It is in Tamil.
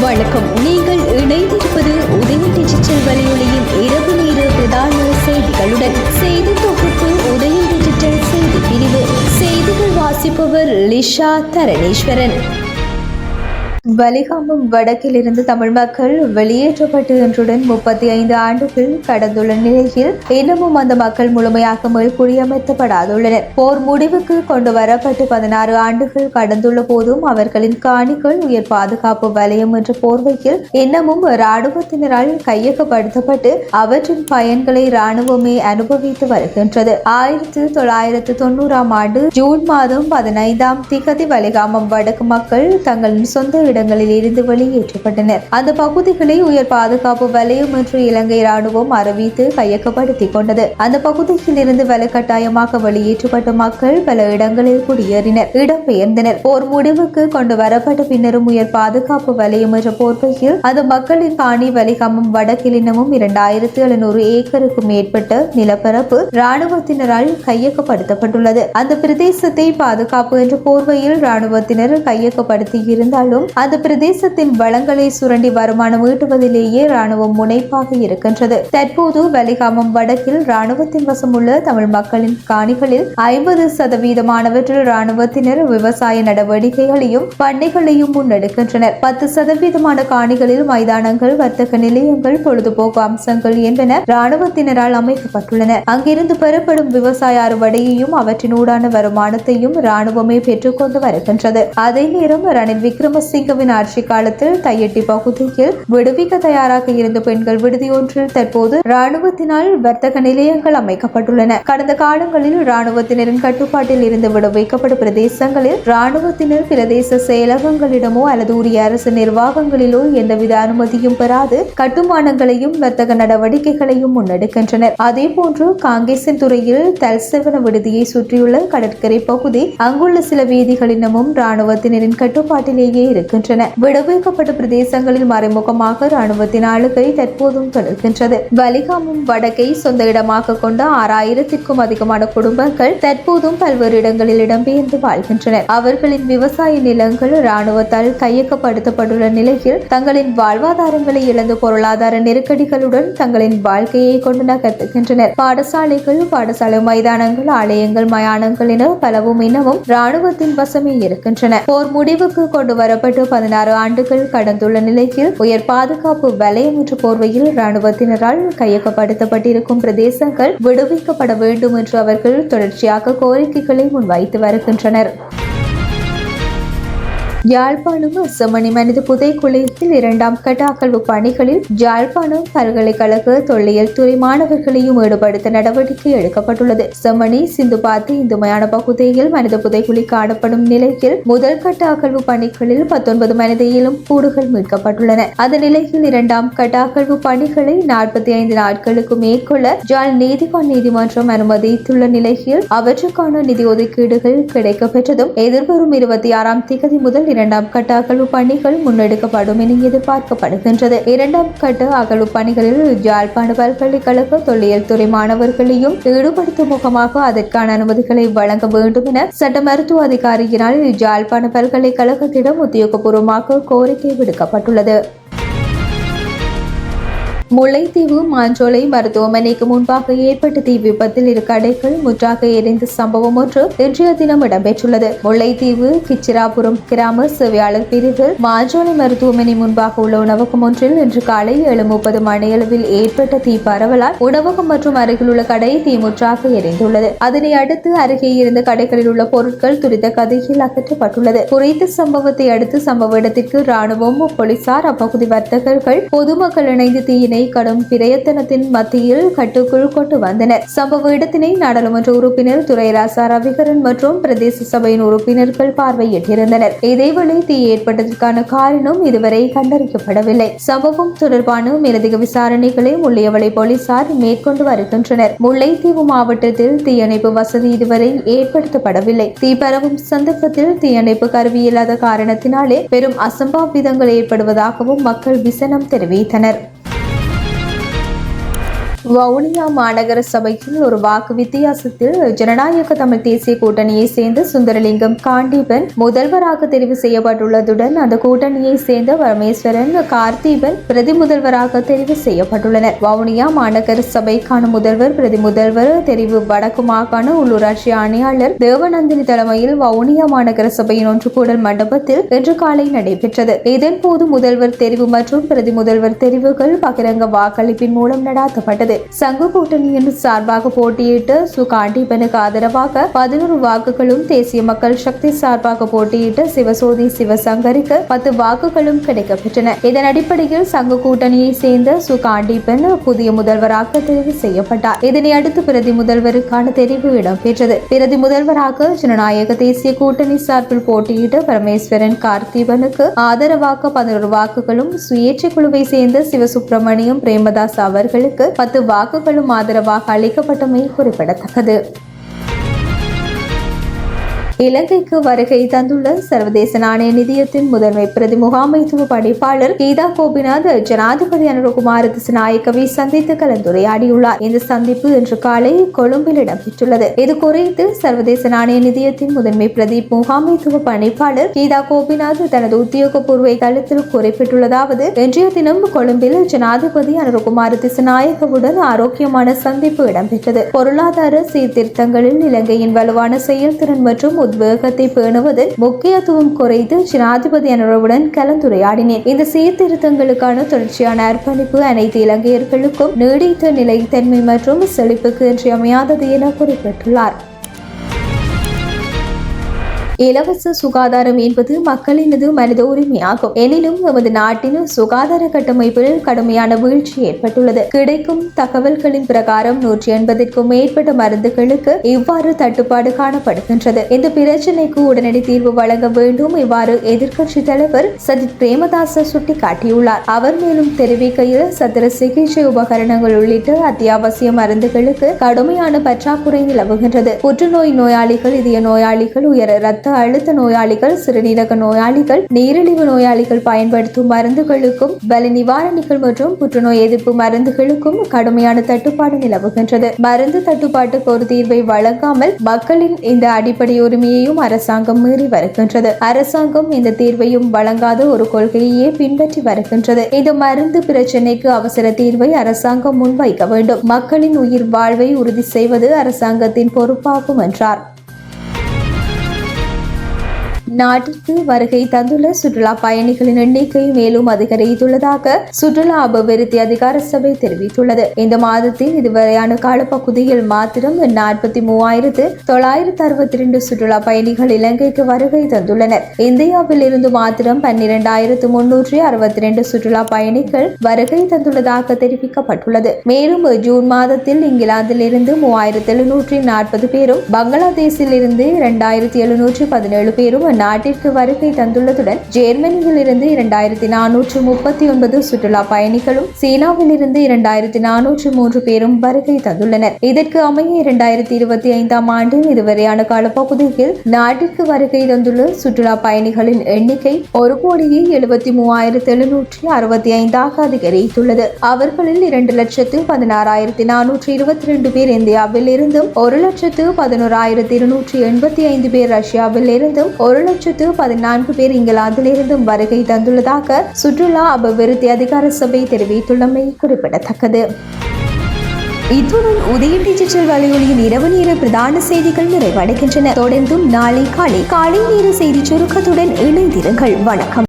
வணக்கம். நீங்கள் இணைந்திருப்பது உதய டிஜிட்டல் வலையொலியின் இரவு நேர பிரதான செய்திகளுடன். செய்தி தொகுப்பு உதய டிஜிட்டல் செய்தி பிரிவு. செய்திகள் வாசிப்பவர் லிஷா தரணேஸ்வரன். வலிகாமம் வடக்கில் இருந்து தமிழ் மக்கள் வெளியேற்றப்பட்டு இன்றுடன் 35 ஆண்டுகள் கடந்துள்ள நிலையில் இன்னமும் அந்த மக்கள் முழுமையாக மீள்குடியமர்த்தப்படாதுள்ளனர். போர் முடிவுக்கு கொண்டு வரப்பட்டு 16 ஆண்டுகள் கடந்துள்ள போதும் அவர்களின் காணிகள் உயர் பாதுகாப்பு வலயம் என்ற போர்வையில் இன்னமும் இராணுவத்தினரால் கையகப்படுத்தப்பட்டு அவற்றின் பயன்களை இராணுவமே அனுபவித்து வருகின்றது. 1990 ஆண்டு ஜூன் மாதம் 15ஆம் திகதி வலிகாமம் வடக்கு மக்கள் தங்களின் சொந்த இடங்களில் இருந்து வெளியேற்றப்பட்டனர். அந்த பகுதிகளை உயர் பாதுகாப்பு வலயம் என்று இலங்கை ராணுவம் அறிவித்து கையகப்படுத்திக் கொண்டது. அந்த பகுதியில் இருந்து வலுக்கட்டாயமாக வெளியேற்றப்பட்ட மக்கள் பல இடங்களில் குடியேறினர், இடம்பெயர்ந்தனர். போர் முடிவுக்கு கொண்டு வரப்பட்ட பின்னரும் உயர் பாதுகாப்பு வலயம் என்ற போர்வையில் அந்த மக்களின் காணி வலிகாமம் வடக்கில் இன்னமும் 2700 ஏக்கருக்கும் மேற்பட்ட நிலப்பரப்பு இராணுவத்தினரால் கையகப்படுத்தப்பட்டுள்ளது. அந்த பிரதேசத்தை பாதுகாப்பு என்ற போர்வையில் இராணுவத்தினர் கையகப்படுத்தி இருந்தாலும் அந்த பிரதேசத்தின் வளங்களை சுரண்டி வருமானம் ஈட்டுவதிலேயே ராணுவம் முனைப்பாக இருக்கின்றது. தற்போது வலிகாமம் வடக்கில் ராணுவத்தின் வசமுள்ள தமிழ் மக்களின் காணிகளில் 50% ராணுவத்தினர் விவசாய நடவடிக்கைகளையும் பண்ணைகளையும் முன்னெடுக்கின்றனர். 10% காணிகளில் மைதானங்கள், வர்த்தக நிலையங்கள், பொழுதுபோக்கு அம்சங்கள் என்பன ராணுவத்தினரால் அமைக்கப்பட்டுள்ளன. அங்கிருந்து பெறப்படும் விவசாய அறுவடையையும் அவற்றினூடான வருமானத்தையும் ராணுவமே பெற்றுக்கொண்டு வருகின்றது. அதே நேரம் ரணில் விக்ரமசிங்க ஆட்சி காலத்தில் தையட்டி பகுதியில் விடுவிக்க தயாராக இருந்த பெண்கள் விடுதி ஒன்றில் தற்போது ராணுவத்தினால் வர்த்தக நிலையங்கள் அமைக்கப்பட்டுள்ளன. கடந்த காலங்களில் ராணுவத்தினரின் கட்டுப்பாட்டில் இருந்து விடுவிக்கப்பட்ட பிரதேசங்களில் ராணுவத்தினர் பிரதேச செயலகங்களிடமோ அல்லது உரிய அரசு நிர்வாகங்களிலோ எந்தவித அனுமதியும் பெறாது கட்டுமானங்களையும் வர்த்தக நடவடிக்கைகளையும் முன்னெடுக்கின்றனர். அதே போன்று காங்கேசன் துறையில் தல்செவன விடுதியை சுற்றியுள்ள கடற்கரை பகுதி, அங்குள்ள சில வீதிகள் இன்னமும் ராணுவத்தினரின் கட்டுப்பாட்டிலேயே இருக்கின்றன. விடுவிக்கப்பட்ட பிரதேசங்களில் மறைமுகமாக ராணுவத்தின் ஆளுகை தற்போதும் தொடர்கின்றது. வலிகாமம் வடக்கை சொந்த இடமாக கொண்ட 6000க்கும் அதிகமான குடும்பங்கள் தற்போதும் பல்வேறு இடங்களில் இடம்பெயர்ந்து வாழ்கின்றனர். அவர்களின் விவசாய நிலங்கள் ராணுவத்தால் கையகப்படுத்தப்பட்டுள்ள நிலையில் தங்களின் வாழ்வாதாரங்களை இழந்து பொருளாதார நெருக்கடிகளுடன் தங்களின் வாழ்க்கையை கொண்டு நகர்த்துகின்றனர். பாடசாலைகள், பாடசாலை மைதானங்கள், ஆலயங்கள், மயானங்கள் என பலவும் இன்னமும் ராணுவத்தின் வசமே இருக்கின்றன. போர் முடிவுக்கு கொண்டு வரப்பட்டு 16 ஆண்டுகள் கடந்துள்ள நிலையில் உயர் பாதுகாப்பு வலயம் என்ற போர்வையில் இராணுவத்தினரால் கையகப்படுத்தப்பட்டிருக்கும் பிரதேசங்கள் விடுவிக்கப்பட வேண்டும் என்று அவர்கள் தொடர்ச்சியாக கோரிக்கைகளை முன்வைத்து வருகின்றனர். யாழ்ப்பாணம் செம்மணி மனித புதைக்குழியில் 2ஆம் கட்ட அகழ்வு பணிகளில் யாழ்ப்பாணம் பல்கலைக்கழக தொல்லியல் துறை மாணவர்களையும் ஈடுபடுத்த நடவடிக்கை எடுக்கப்பட்டுள்ளது. செம்மணி சிந்துபாத்தி இந்து மயான பகுதியில் மனித புதைக்குழி காணப்படும் நிலையில் முதல் கட்ட அகழ்வு பணிகளில் 19 மனித எலும்புக்கூடுகள் மீட்கப்பட்டுள்ளன. அந்த நிலையில் 2ஆம் கட்ட அகழ்வு பணிகளை 45 நாட்களுக்கு மேற்கொள்ள யாழ் நீதிவான் நீதிமன்றம் அனுமதித்துள்ள நிலையில் அவற்றுக்கான நிதி ஒதுக்கீடுகள் கிடைக்கப்பெற்றதும் எதிர்வரும் 26ஆம் திகதி முதல் 2ஆம் கட்ட அகழ்வு பணிகள் முன்னெடுக்கப்படும் என எதிர்பார்க்கப்படுகின்றது. 2ஆம் கட்ட அகழ்வு பணிகளில் யாழ்ப்பாண பல்கலைக்கழக தொல்லியல் துறை மாணவர்களையும் ஈடுபடுத்தும் முகமாக அதற்கான அனுமதிகளை வழங்க வேண்டும் என சட்ட மருத்துவ அதிகாரியினால் யாழ்ப்பாண பல்கலைக்கழகத்திடம் உத்தியோகபூர்வமாக கோரிக்கை விடுக்கப்பட்டுள்ளது. முல்லைத்தீவு மாஞ்சோலை மருத்துவமனைக்கு முன்பாக ஏற்பட்ட தீ விபத்தில் 2 கடைகள் முற்றாக எரிந்த சம்பவம் ஒன்று இன்றைய தினம் இடம்பெற்றுள்ளது. முல்லைத்தீவு கிச்சிராபுரம் கிராம சேவையாளர் பிரிவில் மாஞ்சோலை மருத்துவமனை முன்பாக உள்ள உணவகம் ஒன்றில் இன்று காலை 7:30 மணியளவில் ஏற்பட்ட தீ பரவலால் உணவகம் மற்றும் அருகில் உள்ள கடை தீ முற்றாக எரிந்துள்ளது. அதனை அடுத்து அருகே இருந்த கடைகளில் உள்ள பொருட்கள் துரித கதையில் அகற்றப்பட்டுள்ளது. குறித்த சம்பவத்தை அடுத்து சம்பவ இடத்திற்கு ராணுவம், போலீசார், அப்பகுதி வர்த்தகர்கள், பொதுமக்கள் இணைந்து தீயினை கடும் பிரயத்தனத்தின் மத்தியில் கட்டுக்குள் கொண்டு வந்தனர். சம்பவ இடத்தினை நாடாளுமன்ற உறுப்பினர் துரைராசா ரவிகரன் மற்றும் பிரதேச சபையின் உறுப்பினர்கள் பார்வையிட்டிருந்தனர். இதேவேளை தீ ஏற்பட்டதற்கான காரணம் இதுவரை கண்டறியப்படவில்லை. சம்பவம் தொடர்பான மேலதிக விசாரணைகளை முள்ளியவளை போலீசார் மேற்கொண்டு வருகின்றனர். முல்லைத்தீவு மாவட்டத்தில் தீயணைப்பு வசதி இதுவரை ஏற்படுத்தப்படவில்லை. தீ பரவும் சந்தர்ப்பத்தில் தீயணைப்பு கருவி இல்லாத காரணத்தினாலே பெரும் அசம்பாவிதங்கள் ஏற்படுவதாகவும் மக்கள் விசனம் தெரிவித்தனர். வவுனியா மாநகர சபையில் ஒரு வாக்கு வித்தியாசத்தில் ஜனநாயக தமிழ் தேசிய கூட்டணியை சேர்ந்த சுந்தரலிங்கம் காண்டீபன் முதல்வராக தெரிவு செய்யப்பட்டுள்ளதுடன் அந்த கூட்டணியை சேர்ந்த பரமேஸ்வரன் கார்த்தீபன் பிரதி முதல்வராக தெரிவு செய்யப்பட்டுள்ளனர். வவுனியா மாநகர சபைக்கான முதல்வர் பிரதி முதல்வர் தெரிவு வடக்கு மாகாண உள்ளூராட்சி ஆணையாளர் தேவநந்தினி தலைமையில் வவுனியா மாநகர சபையின் ஒன்றுகூடல் மண்டபத்தில் இன்று காலை நடைபெற்றது. இதன்போது முதல்வர் தெரிவு மற்றும் பிரதி முதல்வர் தெரிவுகள் பகிரங்க வாக்களிப்பின் மூலம் நடாத்தப்பட்டது. சங்க கூட்டணியின் சார்பாக போட்டியிட்ட காண்டீபனுக்கு ஆதரவாக 11 வாக்குகளும், தேசிய மக்கள் சக்தி சார்பாக போட்டியிட்ட சிவசோதி சிவசங்கருக்கு 10 வாக்குகளும் கிடைக்கப்பெற்றன. இதன் அடிப்படையில் சங்க கூட்டணியை சேர்ந்த காண்டீபன் புதிய முதல்வராக தெரிவு செய்யப்பட்டார். இதனை அடுத்து பிரதி முதல்வருக்கான தெரிவு இடம்பெற்றது. பிரதி முதல்வராக ஜனநாயக தேசிய கூட்டணி சார்பில் போட்டியிட்ட பரமேஸ்வரன் கார்த்தீபனுக்கு ஆதரவாக 11 வாக்குகளும், சுயேட்சை குழுவை சேர்ந்த சிவசுப்பிரமணியம் பிரேமதாஸ் அவர்களுக்கு 10 வாக்குகளும் ஆதரவாக அளிக்கப்பட்டமை குறிப்பிடத்தக்கது. இலங்கைக்கு வருகை தந்துள்ள சர்வதேச நாணய நிதியத்தின் முதன்மை பிரதி முகாமைத்துவ பணிப்பாளர் கீதா கோபிநாத் ஜனாதிபதி அனுரகுமார திசாநாயக்கவை சந்தித்து கலந்துரையாடியுள்ளார். இந்த சந்திப்பு இன்று காலை கொழும்பில் இடம்பெற்றுள்ளது. இது குறித்து சர்வதேச நாணய நிதியத்தின் முதன்மை பிரதி முகாமைத்துவ பணிப்பாளர் கீதா கோபிநாத் தனது உத்தியோகபூர்வ தளத்தில் குறிப்பிட்டுள்ளதாவது: இன்றைய தினம் கொழும்பில் ஜனாதிபதி அனுரகுமார திசாநாயக்கவுடன் ஆரோக்கியமான சந்திப்பு இடம்பெற்றது. பொருளாதார சீர்திருத்தங்களில் இலங்கையின் வலுவான செயல்திறன் மற்றும் உத்வேகத்தை பேணுவதில் முக்கியத்துவம் குறைத்து ஜனாதிபதி அனுரவுடன் கலந்துரையாடினேன். இந்த சீர்திருத்தங்களுக்கான தொடர்ச்சியான அர்ப்பணிப்பு அனைத்து இலங்கையர்களுக்கும் நீடித்த நிலைத்தன்மை மற்றும் செழிப்புக்கு இன்றியமையாதது என குறிப்பிட்டுள்ளார். இலவச சுகாதாரம் என்பது மக்களினது மனித உரிமையாகும். எனினும் நமது நாட்டின் சுகாதார கட்டமைப்பில் கடுமையான வீழ்ச்சி ஏற்பட்டுள்ளது. கிடைக்கும் தகவல்களின் பிரகாரம் 180க்கும் மேற்பட்ட மருந்துகளுக்கு இவ்வாறு தட்டுப்பாடு காணப்படுகின்றது. இந்த பிரச்சினைக்கு உடனடி தீர்வு வழங்க வேண்டும், இவ்வாறு எதிர்க்கட்சி தலைவர் சஜித் பிரேமதாச சுட்டிக்காட்டியுள்ளார். அவர் மேலும் தெரிவிக்கையில், சத்திர சிகிச்சை உபகரணங்கள் உள்ளிட்ட அத்தியாவசிய மருந்துகளுக்கு கடுமையான பற்றாக்குறை நிலவுகின்றது. புற்றுநோய் நோயாளிகள், இதய நோயாளிகள், உயர் இரத்த அழுத்த நோயாளிகள், சிறுநீரக நோயாளிகள், நீரிழிவு நோயாளிகள் பயன்படுத்தும் மருந்துகளுக்கும் வலி நிவாரணிகள் மற்றும் புற்றுநோய் எதிர்ப்பு மருந்துகளுக்கும் கடுமையான தட்டுப்பாடு நிலவுகின்றது. மருந்து தட்டுப்பாட்டுக்கு ஒரு தீர்வை வழங்காமல் மக்களின் இந்த அடிப்படை உரிமையையும் அரசாங்கம் மீறி வருகின்றது. அரசாங்கம் இந்த தீர்வையும் வழங்காத ஒரு கொள்கையே பின்பற்றி வருகின்றது. இந்த மருந்து பிரச்சினைக்கு அவசர தீர்வை அரசாங்கம் முன்வைக்க வேண்டும். மக்களின் உயிர் வாழ்வை உறுதி செய்வது அரசாங்கத்தின் பொறுப்பாகும் என்றார். நாட்டிற்கு வருகை தந்துள்ள சுற்றுலா பயணிகளின் எண்ணிக்கை மேலும் அதிகரித்துள்ளதாக சுற்றுலா அபிவிருத்தி அதிகார சபை தெரிவித்துள்ளது. இந்த மாதத்தில் இதுவரையான காலப்பகுதியில் மாத்திரம் 43,962 சுற்றுலா பயணிகள் இலங்கைக்கு வருகை தந்துள்ளனர். இந்தியாவில் இருந்து மாத்திரம் 12,362 சுற்றுலா பயணிகள் வருகை தந்துள்ளதாக தெரிவிக்கப்பட்டுள்ளது. மேலும் ஜூன் மாதத்தில் இங்கிலாந்தில் இருந்து 3,740 பேரும், பங்களாதேஷில் இருந்து 2,717 பேரும் நாட்டிற்கு வருகை தந்துள்ளதுடன் ஜெர்மனியில் இருந்து 2,439 சுற்றுலா பயணிகளும், சீனாவில் இருந்து 2,403 பேரும் வருகை தந்துள்ளனர். இதற்கு அமைய 2025ஆம் ஆண்டின் இதுவரையான காலப்பகுதியில் நாட்டிற்கு வருகை தந்துள்ள சுற்றுலா பயணிகளின் எண்ணிக்கை 1,73,765 அதிகரித்துள்ளது. அவர்களில் 2,16,422 பேர் இந்தியாவில் இருந்தும், 1,11,285 பேர் ரஷ்யாவில் இருந்தும், 1,14 பேர் இங்கிலாந்தில் இருந்தும் வருகை தந்துள்ளதாக சுற்றுலா அபிவிருத்தி அதிகார சபை தெரிவித்துள்ளமை குறிப்பிடத்தக்கது. இத்துடன் உதயம் டிஜிட்டல் வலையொலியின் இரவு நேர பிரதான செய்திகள் நிறைவடைகின்றன. தொடர்ந்தும் நாளை காலை நேர செய்தி சுருக்கத்துடன் இணைந்திருங்கள். வணக்கம்.